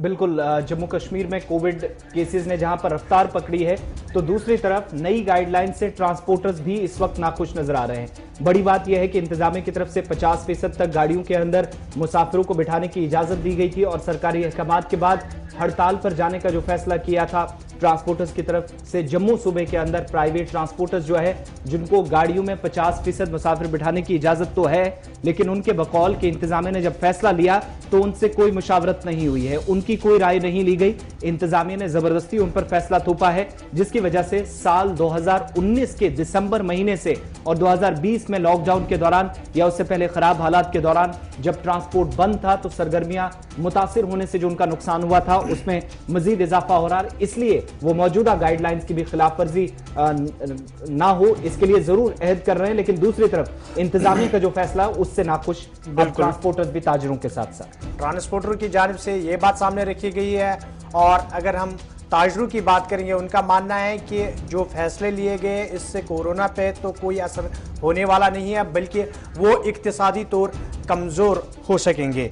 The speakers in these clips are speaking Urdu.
بالکل جموں کشمیر میں کووڈ کیسز نے جہاں پر رفتار پکڑی ہے تو دوسری طرف نئی گائیڈ لائن سے ٹرانسپورٹرز بھی اس وقت ناخوش نظر آ رہے ہیں۔ بڑی بات یہ ہے کہ انتظامیہ کی طرف سے 50% تک گاڑیوں کے اندر مسافروں کو بٹھانے کی اجازت دی گئی تھی اور سرکاری احکامات کے بعد ہڑتال پر جانے کا جو فیصلہ کیا تھا ٹرانسپورٹرز کی طرف سے جموں صوبے کے اندر پرائیویٹ ٹرانسپورٹرز جو ہے جن کو گاڑیوں میں 50% مسافر بٹھانے کی اجازت تو ہے لیکن ان کے بقول کہ انتظامیہ نے جب فیصلہ لیا تو ان سے کوئی مشاورت نہیں ہوئی ہے، ان کی کوئی رائے نہیں لی گئی، انتظامیہ نے زبردستی ان پر فیصلہ تھوپا ہے جس کی وجہ سے سال 2019 کے دسمبر مہینے سے اور 2020 میں لاک ڈاؤن کے دوران یا اس سے پہلے خراب حالات کے دوران جب ٹرانسپورٹ بند تھا تو سرگرمیاں متاثر ہونے سے جو ان کا نقصان ہوا تھا اس میں مزید اضافہ ہو رہا ہے، اس لیے وہ موجودہ گائیڈ لائنز کی بھی خلاف ورزی نہ ہو اس کے لیے ضرور عہد کر رہے ہیں، لیکن دوسری طرف انتظامیہ کا جو فیصلہ اس سے ناخوش ٹرانسپورٹرز بھی تاجروں کے ساتھ ساتھ ٹرانسپورٹر کی جانب سے یہ بات سامنے رکھی گئی ہے اور اگر ہم تاجروں کی بات کریں گے ان کا ماننا ہے کہ جو فیصلے لیے گئے اس سے کورونا پہ تو کوئی اثر ہونے والا نہیں ہے بلکہ وہ اقتصادی طور کمزور ہو سکیں گے۔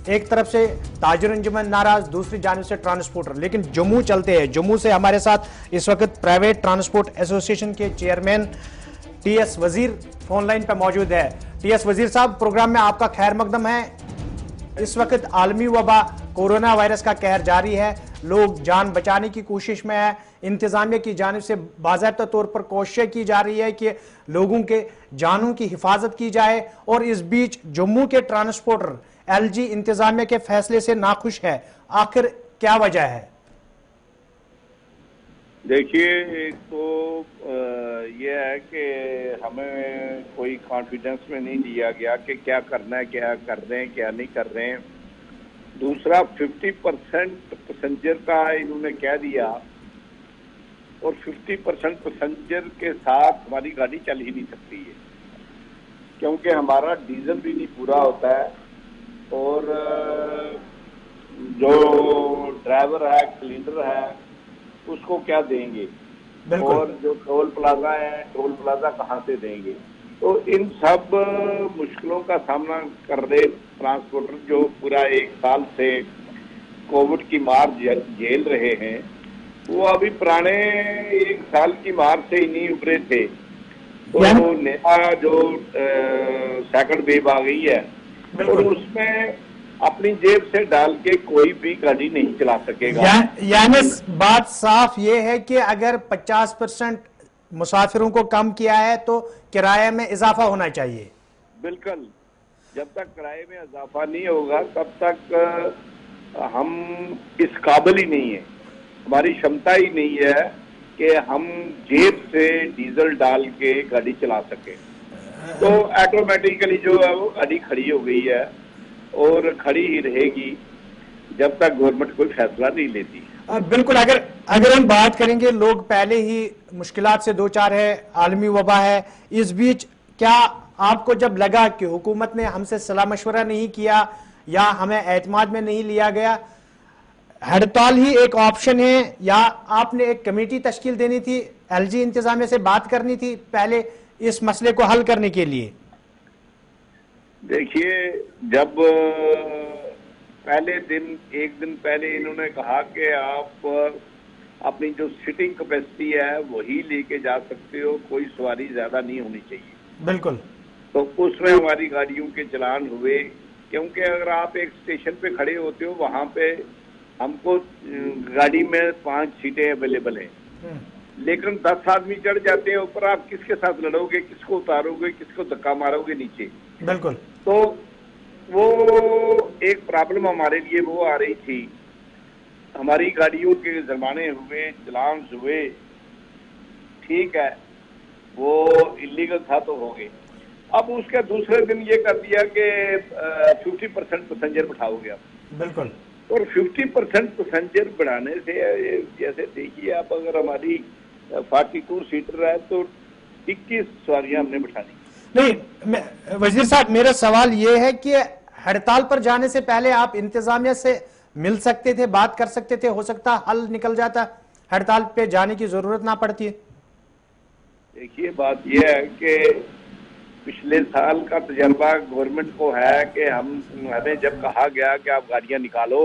ایک طرف سے تاجر انجمن ناراض، دوسری جانب سے ٹرانسپورٹر، لیکن جموں چلتے ہیں۔ جموں سے ہمارے ساتھ اس وقت پرائیویٹ ٹرانسپورٹ ایسوسیشن کے چیئرمین ٹی ایس وزیر فون لائن پہ موجود ہے۔ ٹی ایس وزیر صاحب، پروگرام میں آپ کا خیر مقدم ہے۔ اس وقت عالمی وبا کورونا وائرس کا قہر جاری ہے، لوگ جان بچانے کی کوشش میں ہیں، انتظامیہ کی جانب سے باضابطہ طور پر کوششیں کی جا رہی ہے کہ لوگوں کے جانوں کی حفاظت کی جائے اور اس بیچ جموں کے ٹرانسپورٹر ایل جی انتظامیہ کے فیصلے سے ناخوش ہے، آخر کیا وجہ ہے؟ دیکھیے، ایک تو یہ ہے کہ ہمیں کوئی کانفیڈنس میں نہیں دیا گیا کہ کیا کرنا ہے، کیا کر رہے ہیں، کیا نہیں کر رہے ہیں۔ دوسرا 50% پیسنجر کا انہوں نے کہہ دیا اور 50% پیسنجر کے ساتھ ہماری گاڑی چل ہی نہیں سکتی ہے کیونکہ ہمارا ڈیزل بھی نہیں پورا ہوتا ہے اور جو ڈرائیور ہے، کلینڈر ہے، اس کو کیا دیں گے اور جو ٹول پلازا ہے، ٹول پلازا کہاں سے دیں گے؟ تو ان سب مشکلوں کا سامنا کر رہے ٹرانسپورٹر جو پورا ایک سال سے کووڈ کی مار جھیل رہے ہیں، وہ ابھی پرانے ایک سال کی مار سے ہی نہیں ابھرے تھے، تو نیا جو سیکنڈ ویو آ گئی ہے اور اس میں اپنی جیب سے ڈال کے کوئی بھی گاڑی نہیں چلا سکے گا۔ یعنی بات صاف یہ ہے کہ اگر 50% مسافروں کو کم کیا ہے تو کرایہ میں اضافہ ہونا چاہیے۔ بالکل، جب تک کرائے میں اضافہ نہیں ہوگا تب تک ہم اس قابل ہی نہیں ہیں، ہماری شمتا ہی نہیں ہے کہ ہم جیب سے ڈیزل ڈال کے گاڑی چلا سکیں، تو آٹومیٹیکلی جو ہے وہ گاڑی کھڑی ہو گئی ہے اور کھڑی ہی رہے گی جب تک گورنمنٹ کوئی فیصلہ نہیں لیتی۔ بالکل، اگر ہم بات کریں گے لوگ پہلے ہی مشکلات سے دوچار ہے، عالمی وبا ہے، اس بیچ کیا آپ کو جب لگا کہ حکومت نے ہم سے صلاح مشورہ نہیں کیا یا ہمیں اعتماد میں نہیں لیا گیا، ہڑتال ہی ایک آپشن ہے یا آپ نے ایک کمیٹی تشکیل دینی تھی، ایل جی انتظامیہ سے بات کرنی تھی پہلے اس مسئلے کو حل کرنے کے لیے؟ دیکھیے، جب پہلے دن ایک دن پہلے انہوں نے کہا کہ آپ اپنی جو سٹنگ کیپیسٹی ہے وہی لے کے جا سکتے ہو، کوئی سواری زیادہ نہیں ہونی چاہیے، بالکل، تو اس میں ہماری گاڑیوں کے چلان ہوئے، کیونکہ اگر آپ ایک اسٹیشن پہ کھڑے ہوتے ہو وہاں پہ ہم کو گاڑی میں 5 سیٹیں اویلیبل ہیں لیکن 10 آدمی چڑھ جاتے ہیں اوپر، آپ کس کے ساتھ لڑو گے، کس کو اتارو گے، کس کو دھکا مارو گے نیچے؟ بالکل، تو وہ ایک پرابلم ہمارے لیے وہ آ رہی تھی، ہماری گاڑیوں کے جرمانے ہوئے، چلانس ہوئے، ٹھیک ہے وہ انلیگل تھا تو ہو گئے۔ اب اس کے دوسرے دن یہ کر دیا کہ 50% پیسنجر بٹھاؤ گے آپ، بالکل، اور 50% پیسنجر بڑھانے سے جیسے دیکھیے آپ، اگر ہماری 42 سیٹر ہے تو 21 سواریاں ہم نے بٹھانی۔ نہیں وزیر صاحب، میرا سوال یہ ہے کہ ہڑتال پر جانے سے پہلے آپ انتظامیہ سے مل سکتے تھے، بات کر سکتے تھے، ہو سکتا حل نکل جاتا، ہڑتال پہ جانے کی ضرورت نہ پڑتی ہے۔ دیکھیے، بات یہ ہے کہ پچھلے سال کا تجربہ گورنمنٹ کو ہے کہ ہمیں جب کہا گیا کہ آپ گاڑیاں نکالو،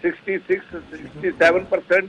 66-67%